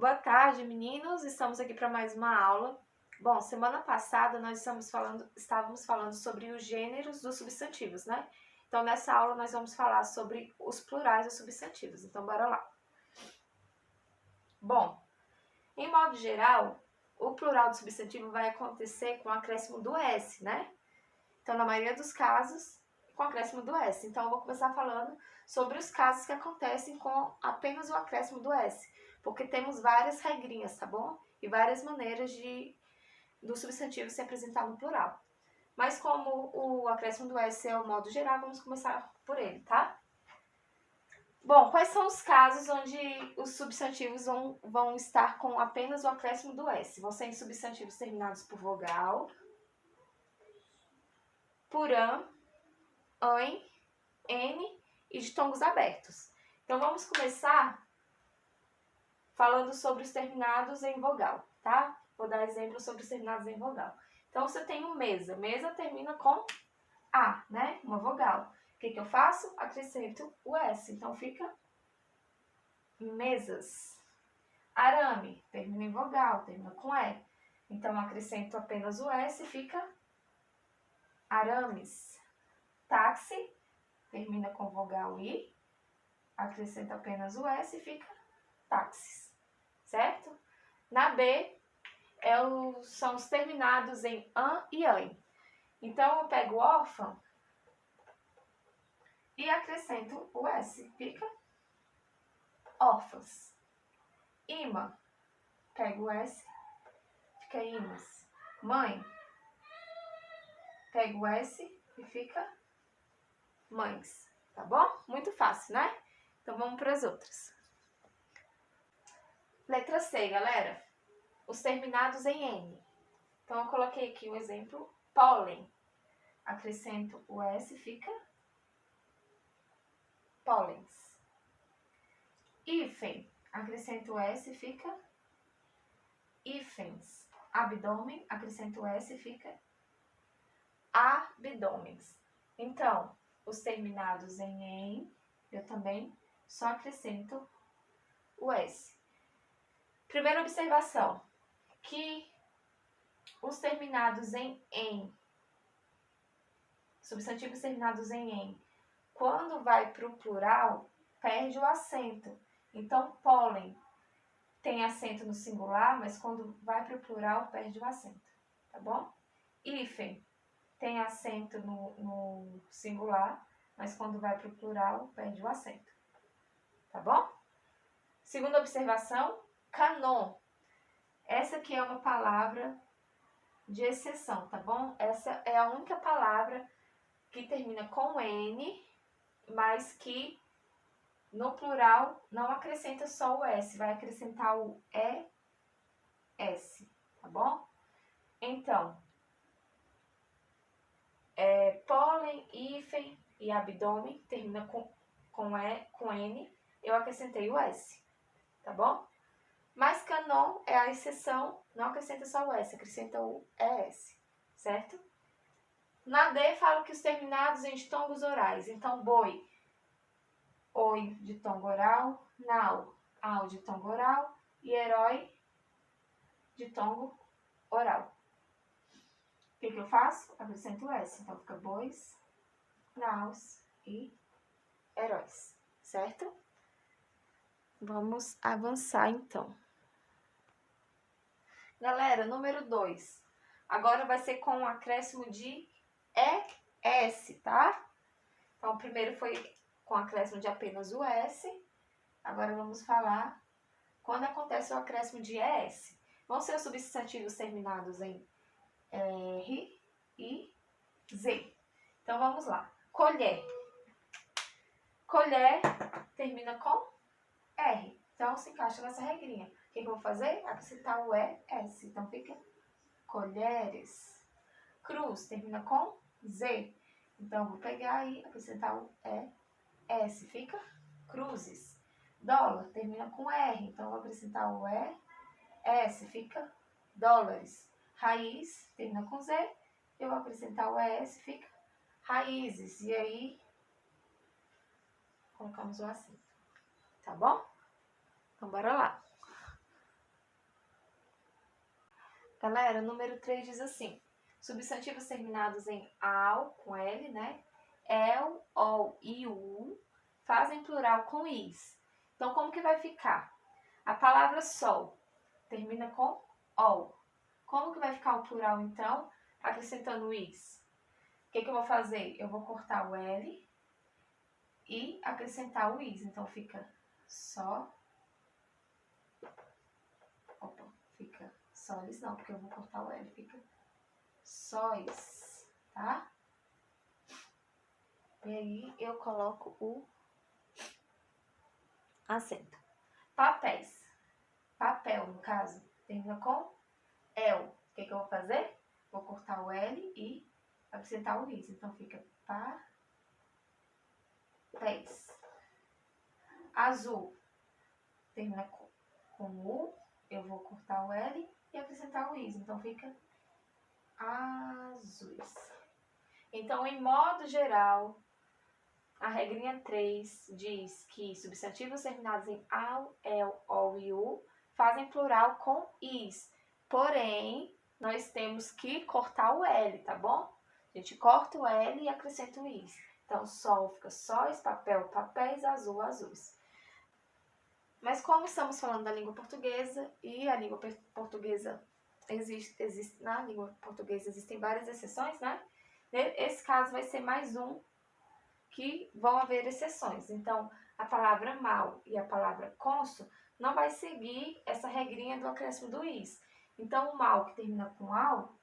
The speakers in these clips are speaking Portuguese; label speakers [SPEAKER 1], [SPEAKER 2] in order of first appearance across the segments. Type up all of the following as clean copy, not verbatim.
[SPEAKER 1] Boa tarde, meninos. Estamos aqui para mais uma aula. Bom, semana passada nós estávamos falando sobre os gêneros dos substantivos, né? Então, nessa aula nós vamos falar sobre os plurais dos substantivos. Então, bora lá. Bom, em modo geral, o plural do substantivo vai acontecer com o acréscimo do S, né? Então, na maioria dos casos, com o acréscimo do S. Então, eu vou começar falando sobre os casos que acontecem com apenas o acréscimo do S. Porque temos várias regrinhas, tá bom? E várias maneiras do substantivo se apresentar no plural. Mas como o acréscimo do S é o modo geral, vamos começar por ele, tá? Bom, quais são os casos onde os substantivos vão estar com apenas o acréscimo do S? Vão ser substantivos terminados por vogal, por an, n e de tongos abertos. Então, vamos começar falando sobre os terminados em vogal, tá? Vou dar exemplos sobre os terminados em vogal. Então, você tem o mesa. Mesa termina com A, né? Uma vogal. O que eu faço? Acrescento o S. Então, fica mesas. Arame termina em vogal, termina com E. Então, acrescento apenas o S e fica arames. Táxi termina com vogal I. Acrescento apenas o S e fica táxis. Certo? Na B, são os terminados em an e ain. Então, eu pego órfão e acrescento o S. Fica órfãs. Imã, pego o S, fica imãs. Mãe, pego o S e fica mães. Tá bom? Muito fácil, né? Então, vamos para as outras. Letra C, galera. Os terminados em N. Então, eu coloquei aqui o exemplo pólen. Acrescento o S, fica pólens. Hífen, acrescento o S, fica hífens. Abdômen, acrescento o S, fica abdômens. Então, os terminados em "en", eu também só acrescento o S. Primeira observação, que os terminados em "en", substantivos terminados em "en", quando vai para o plural, perde o acento. Então, pólen tem acento no singular, mas quando vai para o plural, perde o acento. Tá bom? Hífen tem acento no singular, mas quando vai para o plural, perde o acento. Tá bom? Segunda observação, canon. Essa aqui é uma palavra de exceção, tá bom? Essa é a única palavra que termina com N, mas que no plural não acrescenta só o S, vai acrescentar o ES, tá bom? Então, pólen, hífen e abdômen termina com N, eu acrescentei o S, tá bom? Mas canon é a exceção, não acrescenta só o S, acrescenta o ES, certo? Na D, falo que os terminados em tongos orais. Então, boi, oi de tongo oral, nau, au de tongo oral e herói de tongo oral. O que eu faço? Acrescento o S. Então, fica bois, naus e heróis, certo? Vamos avançar, então. Galera, número 2. Agora vai ser com o acréscimo de ES, tá? Então, o primeiro foi com o acréscimo de apenas o S. Agora, vamos falar quando acontece o acréscimo de ES. Vão ser os substantivos terminados em R e Z. Então, vamos lá. Colher. Colher termina com R. Então, se encaixa nessa regrinha. O que eu vou fazer? Acrescentar o ES. Então, fica colheres. Cruz termina com Z. Então, eu vou pegar e acrescentar o ES. Fica cruzes. Dólar termina com R. Então, eu vou acrescentar o ES. Fica dólares. Raiz termina com Z. Eu vou acrescentar o ES. Fica raízes. E aí, colocamos o acento. Tá bom? Então, bora lá. Galera, o número 3 diz assim: substantivos terminados em al, com L, né? El, ol e u fazem plural com is. Então, como que vai ficar? A palavra sol termina com ol. Como que vai ficar o plural, então, acrescentando is? O que eu vou fazer? Eu vou cortar o L e acrescentar o is. Então, fica só... Opa, fica sóis, não, porque eu vou cortar o L. Fica sóis, tá? E aí, eu coloco o acento. Papéis. Papel, no caso, termina com el. O que eu vou fazer? Vou cortar o L e acrescentar o is. Então, fica papéis. Azul. Termina com u. Eu vou cortar o L e acrescentar o is. Então, fica azuis. Então, em modo geral, a regrinha 3 diz que substantivos terminados em al, el, ol e u fazem plural com is. Porém, nós temos que cortar o L, tá bom? A gente corta o L e acrescenta o is. Então, sol fica sóis, papel, papéis, azul, azuis. Mas como estamos falando da língua portuguesa, e a língua portuguesa na língua portuguesa existem várias exceções, né? Esse caso vai ser mais um que vão haver exceções. Então, a palavra mal e a palavra cônsul não vai seguir essa regrinha do acréscimo do is. Então, o mal que termina com ao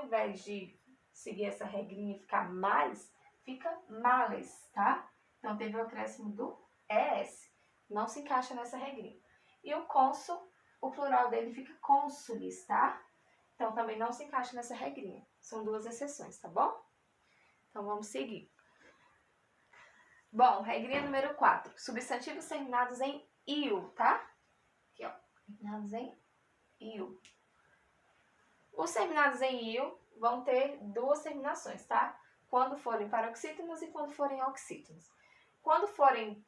[SPEAKER 1] invés de seguir essa regrinha e ficar mais, fica males, tá? Então, teve o acréscimo do es. Não se encaixa nessa regrinha. E o cônsul, o plural dele fica cônsules, tá? Então, também não se encaixa nessa regrinha. São duas exceções, tá bom? Então, vamos seguir. Bom, regrinha número 4. Substantivos terminados em il, tá? Aqui, ó. Terminados em il. Os terminados em il vão ter duas terminações, tá? Quando forem paroxítonos e quando forem oxítonos. Quando forem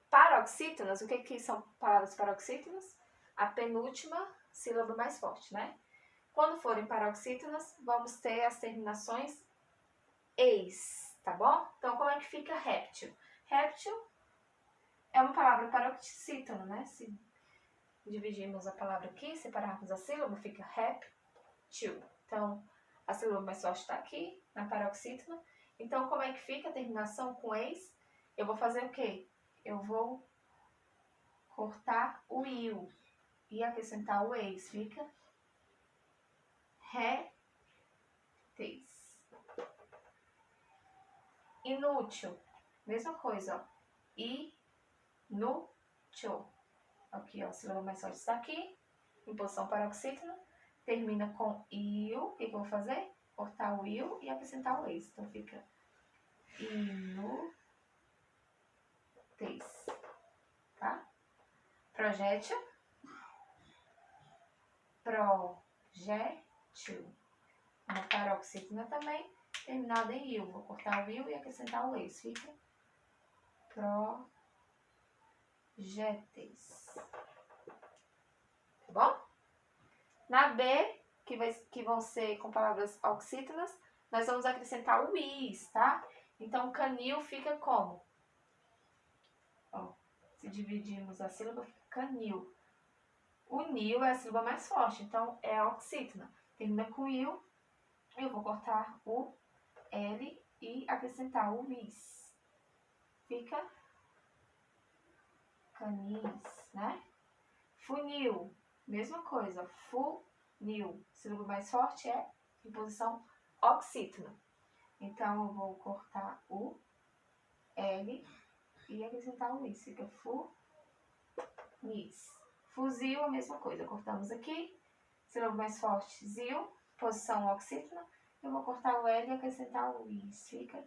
[SPEAKER 1] paroxítonos, o que são palavras paroxítonas? A penúltima sílaba mais forte, né? Quando forem paroxítonas, vamos ter as terminações eis, tá bom? Então, como é que fica réptil? Réptil é uma palavra paroxítona, né? Se dividirmos a palavra aqui, separarmos a sílaba, fica réptil. Então, a sílaba mais forte está aqui, na paroxítona. Então, como é que fica a terminação com eis? Eu vou fazer o quê? Eu vou cortar o il e acrescentar o eis. Fica réteis. Inútil. Mesma coisa, ó. Inútil. Aqui, ó, a sílaba mais forte está aqui, em posição paroxítona. Termina com il. O que eu vou fazer? Cortar o il e acrescentar o eis. Então, fica inúteis. Tá? Projétil. Projétil. Uma paroxítona também, terminada em il. Vou cortar o il e acrescentar o eis. Fica projéteis. Tá bom? Na B, que vão ser com palavras oxítonas, nós vamos acrescentar o is, tá? Então, canil fica como? Ó, se dividirmos a sílaba, fica canil. O nil é a sílaba mais forte, então é a oxítona. Termina com il, eu vou cortar o L e acrescentar o is. Fica canis, né? Funil, mesma coisa, funil. A sílaba mais forte é em posição oxítona. Então, eu vou cortar o L e acrescentar o is. Fica funis. Fuzil, a mesma coisa. Cortamos aqui. Sílaba mais forte, zil. Posição oxítona. Eu vou cortar o L e acrescentar o is. Fica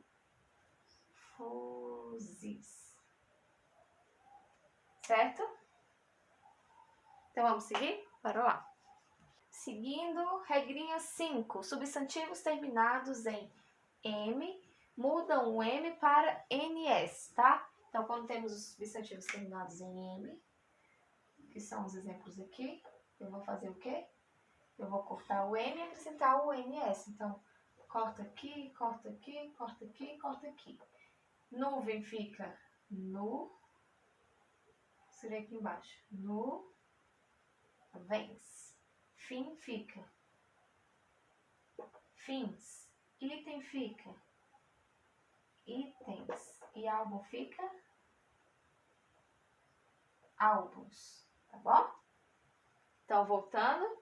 [SPEAKER 1] fuzis. Certo? Então, vamos seguir? Bora lá. Seguindo, regrinha 5. Substantivos terminados em M mudam o M para NS, tá? Então, quando temos os substantivos terminados em M, que são os exemplos aqui, eu vou fazer o quê? Eu vou cortar o M e acrescentar o NS. Então, corta aqui, corta aqui, corta aqui, corta aqui. Nuvem fica nu. Seria aqui embaixo. Nuvens. Fim fica fins. Item fica itens. E álbum fica álbuns. Tá bom? Então, voltando.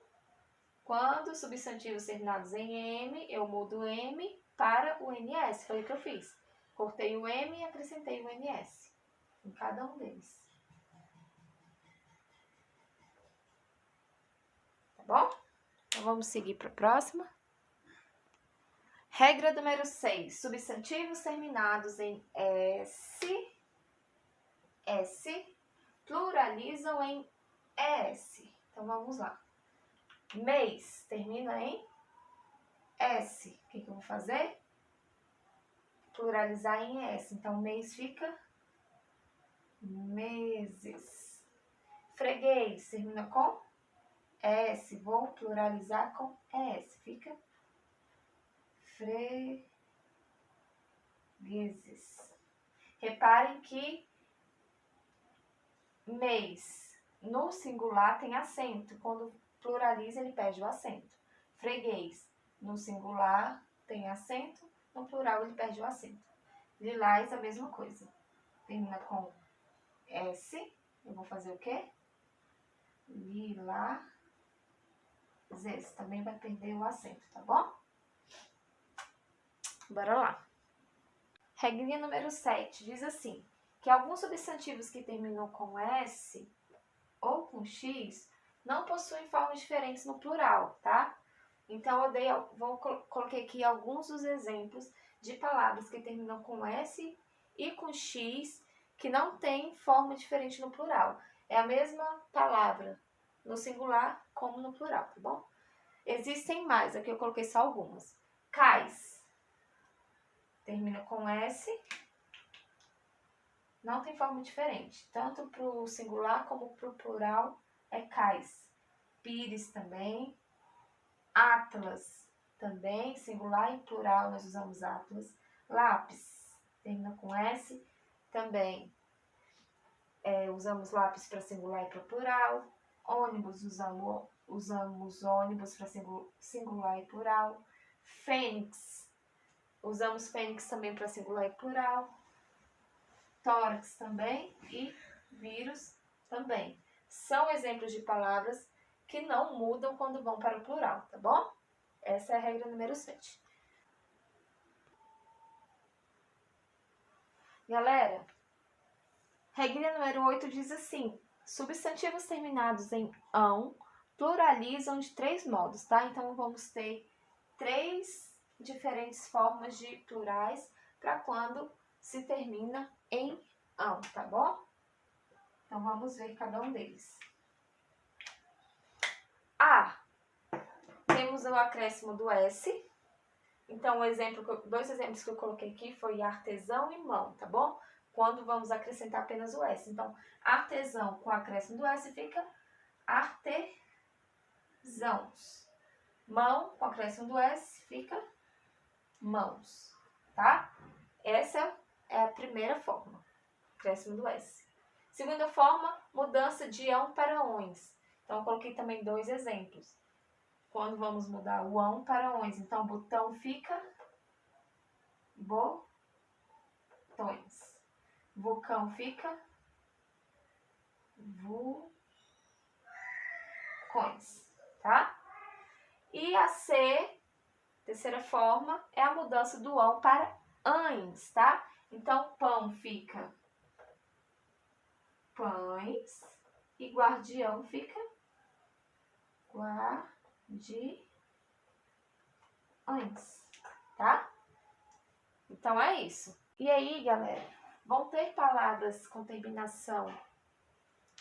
[SPEAKER 1] Quando substantivos terminados em M, eu mudo o M para o NS. Foi o que eu fiz. Cortei o M e acrescentei o NS em cada um deles. Tá bom? Então, vamos seguir para a próxima. Regra número 6. Substantivos terminados em S, pluralizam em ES. Então, vamos lá. Mês termina em S. O que eu vou fazer? Pluralizar em S. Então, mês fica meses. Freguês termina com S. Vou pluralizar com S. Fica fregueses. Reparem que mês no singular tem acento. Quando pluraliza, ele perde o acento. Freguês no singular tem acento. No plural, ele perde o acento. Lilás, a mesma coisa. Termina com S. Eu vou fazer o quê? Lilazes. Também vai perder o acento, tá bom? Bora lá. Regrinha número 7 diz assim, que alguns substantivos que terminam com S ou com X não possuem formas diferentes no plural, tá? Então, coloquei aqui alguns dos exemplos de palavras que terminam com S e com X que não tem forma diferente no plural. É a mesma palavra no singular como no plural, tá bom? Existem mais, aqui eu coloquei só algumas. Cais. Termina com S, não tem forma diferente. Tanto para o singular como para o plural é cais. Pires também. Atlas também, singular e plural nós usamos atlas. Lápis, termina com S, também usamos lápis para singular e para plural. Ônibus, usamos ônibus para singular e plural. Fênix, usamos fênix também para singular e plural. Tórax também e vírus também. São exemplos de palavras que não mudam quando vão para o plural, tá bom? Essa é a regra número 7. Galera, regra número 8 diz assim, substantivos terminados em ão pluralizam de 3 modos, tá? Então, vamos ter 3 diferentes formas de plurais para quando se termina em ão, tá bom? Então, vamos ver cada um deles. Temos o acréscimo do S. Então, dois exemplos que eu coloquei aqui foi artesão e mão, tá bom? Quando vamos acrescentar apenas o S. Então, artesão com acréscimo do S fica artesãos. Mão com acréscimo do S fica mãos, tá? Essa é a primeira forma, acréscimo do S. Segunda forma, mudança de ão para ões. Então, eu coloquei também 2 exemplos. Quando vamos mudar o ão para ões. Então, botão fica botões. Vulcão fica vulcões, tá? E a C, terceira forma, é a mudança do ão para ães, tá? Então, pão fica pães e guardião fica guardiões, tá? Então, é isso. E aí, galera, vão ter palavras com terminação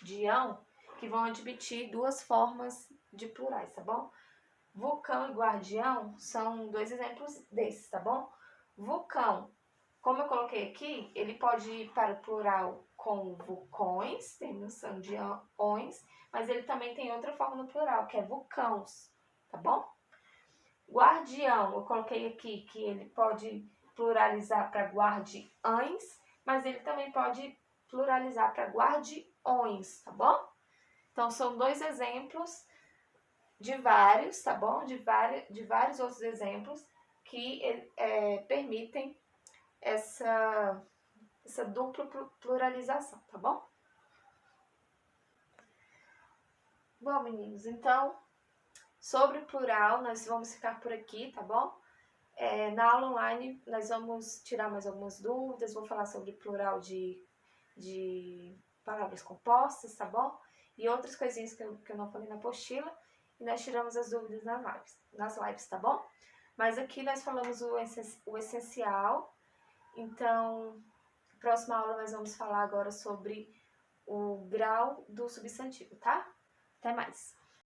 [SPEAKER 1] de ão que vão admitir 2 formas de plurais, tá bom? Vulcão e guardião são 2 exemplos desses, tá bom? Vulcão, como eu coloquei aqui, ele pode ir para o plural com vulcões, terminação de ões, mas ele também tem outra forma no plural, que é vulcãos. tá bom? Guardião, eu coloquei aqui que ele pode pluralizar para guardiães, mas ele também pode pluralizar para guardiões, tá bom? Então, são 2 exemplos de vários, tá bom? De vários outros exemplos que permitem essa dupla pluralização, tá bom? Bom, meninos, então, sobre plural, nós vamos ficar por aqui, tá bom? Na aula online, nós vamos tirar mais algumas dúvidas, vou falar sobre plural de palavras compostas, tá bom? E outras coisinhas que eu não falei na apostila, e nós tiramos as dúvidas nas lives, tá bom? Mas aqui nós falamos o essencial, então, na próxima aula nós vamos falar agora sobre o grau do substantivo, tá? Até mais!